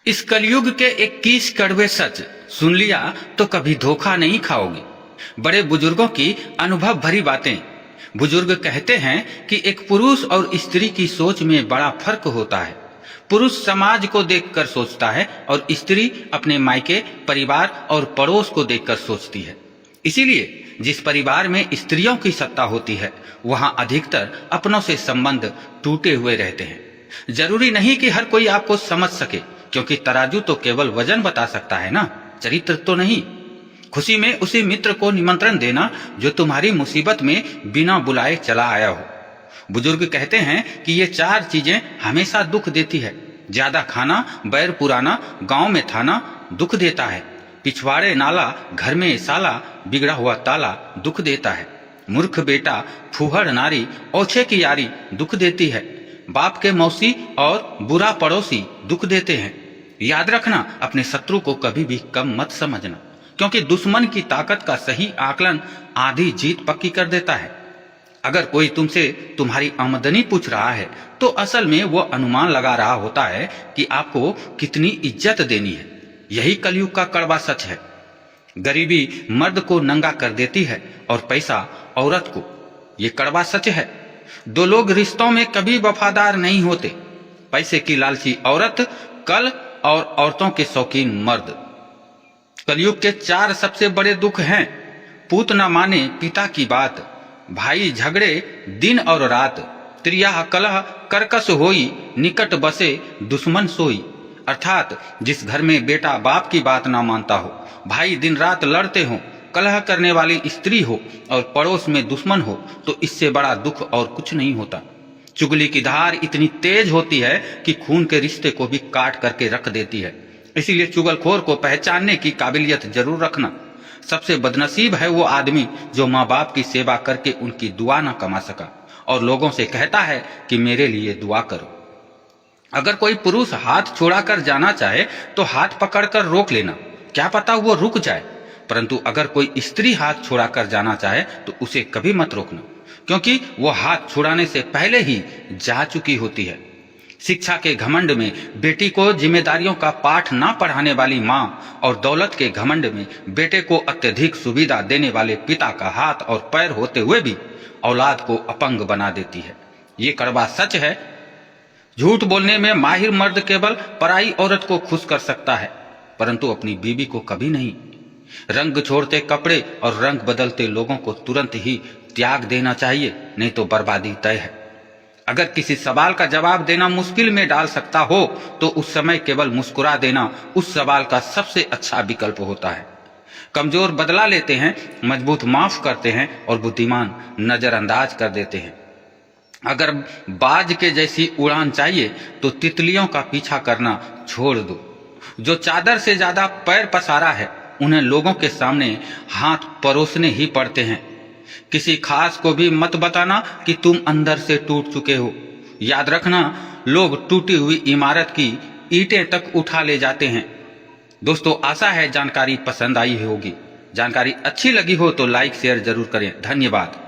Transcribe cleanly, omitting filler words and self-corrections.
इस कलयुग के 21 कड़वे सच सुन लिया तो कभी धोखा नहीं खाओगे। बड़े बुजुर्गों की अनुभव भरी बातें। बुजुर्ग कहते हैं कि एक पुरुष और स्त्री की सोच में बड़ा फर्क होता है। पुरुष समाज को देखकर सोचता है और स्त्री अपने मायके, परिवार और पड़ोस को देखकर सोचती है। इसीलिए जिस परिवार में स्त्रियों की सत्ता होती है वहां अधिकतर अपनों से संबंध टूटे हुए रहते हैं। जरूरी नहीं कि हर कोई आपको समझ सके, क्योंकि तराजू तो केवल वजन बता सकता है ना, चरित्र तो नहीं। खुशी में उसी मित्र को निमंत्रण देना जो तुम्हारी मुसीबत में बिना बुलाए चला आया हो। बुजुर्ग कहते हैं कि ये 4 चीजें हमेशा दुख देती है। ज्यादा खाना, बैर पुराना, गांव में थाना दुख देता है। पिछवाड़े नाला, घर में साला, बिगड़ा हुआ ताला दुख देता है। मूर्ख बेटा, फूहड़ नारी, ओछे की यारी दुख देती है। बाप के मौसी और बुरा पड़ोसी दुख देते हैं। याद रखना, अपने शत्रु को कभी भी कम मत समझना, क्योंकि दुश्मन की ताकत का सही आकलन आधी जीत पक्की कर देता है। अगर कोई तुमसे तुम्हारी आमदनी पूछ रहा है तो असल में वो अनुमान लगा रहा होता है कि आपको कितनी इज्जत देनी है। यही कलयुग का कड़वा सच है। गरीबी मर्द को नंगा कर देती है और पैसा औरत को। ये कड़वा सच है। 2 लोग रिश्तों में कभी वफादार नहीं होते, पैसे की लालची औरत कल और औरतों के शौकीन मर्द। कलयुग के 4 सबसे बड़े दुख हैं। पूत न माने पिता की बात, भाई झगड़े दिन और रात, त्रिया कलह करकस होई, निकट बसे दुश्मन सोई। अर्थात जिस घर में बेटा बाप की बात ना मानता हो, भाई दिन रात लड़ते हो, कलह करने वाली स्त्री हो और पड़ोस में दुश्मन हो, तो इससे बड़ा दुख और कुछ नहीं होता। चुगली की धार इतनी तेज होती है कि खून के रिश्ते को भी काट करके रख देती है। इसीलिए चुगलखोर को पहचानने की काबिलियत जरूर रखना। सबसे बदनसीब है वो आदमी जो माँ बाप की सेवा करके उनकी दुआ न कमा सका और लोगों से कहता है कि मेरे लिए दुआ करो। अगर कोई पुरुष हाथ छोड़ाकर जाना चाहे तो हाथ पकड़कर रोक लेना, क्या पता वो रुक जाए। परंतु अगर कोई स्त्री हाथ छोड़ाकर जाना चाहे तो उसे कभी मत रोकना, क्योंकि वो हाथ छुड़ाने से पहले ही जा चुकी होती है। शिक्षा के घमंड में बेटी को जिम्मेदारियों का पाठ ना पढ़ाने वाली माँ और दौलत के घमंड में बेटे को अत्यधिक सुविधा देने वाले पिता का हाथ और पैर होते हुए भी औलाद को अपंग बना देती है। ये कड़वा सच है। झूठ बोलने में माहिर मर्द केवल पराई औरत को खुश कर सकता है, परंतु अपनी बीवी को कभी नहीं। रंग छोड़ते कपड़े और रंग बदलते लोगों को तुरंत ही त्याग देना चाहिए, नहीं तो बर्बादी तय है। अगर किसी सवाल का जवाब देना मुश्किल में डाल सकता हो तो उस समय केवल मुस्कुरा देना उस सवाल का सबसे अच्छा विकल्प होता है। कमजोर बदला लेते हैं, मजबूत माफ करते हैं और बुद्धिमान नजरअंदाज कर देते हैं। अगर बाज के जैसी उड़ान चाहिए तो तितलियों का पीछा करना छोड़ दो। जो चादर से ज्यादा पैर पसारा है उन्हें लोगों के सामने हाथ परोसने ही पड़ते हैं। किसी खास को भी मत बताना कि तुम अंदर से टूट चुके हो। याद रखना, लोग टूटी हुई इमारत की ईंटें तक उठा ले जाते हैं। दोस्तों, आशा है जानकारी पसंद आई होगी। जानकारी अच्छी लगी हो तो लाइक शेयर जरूर करें। धन्यवाद।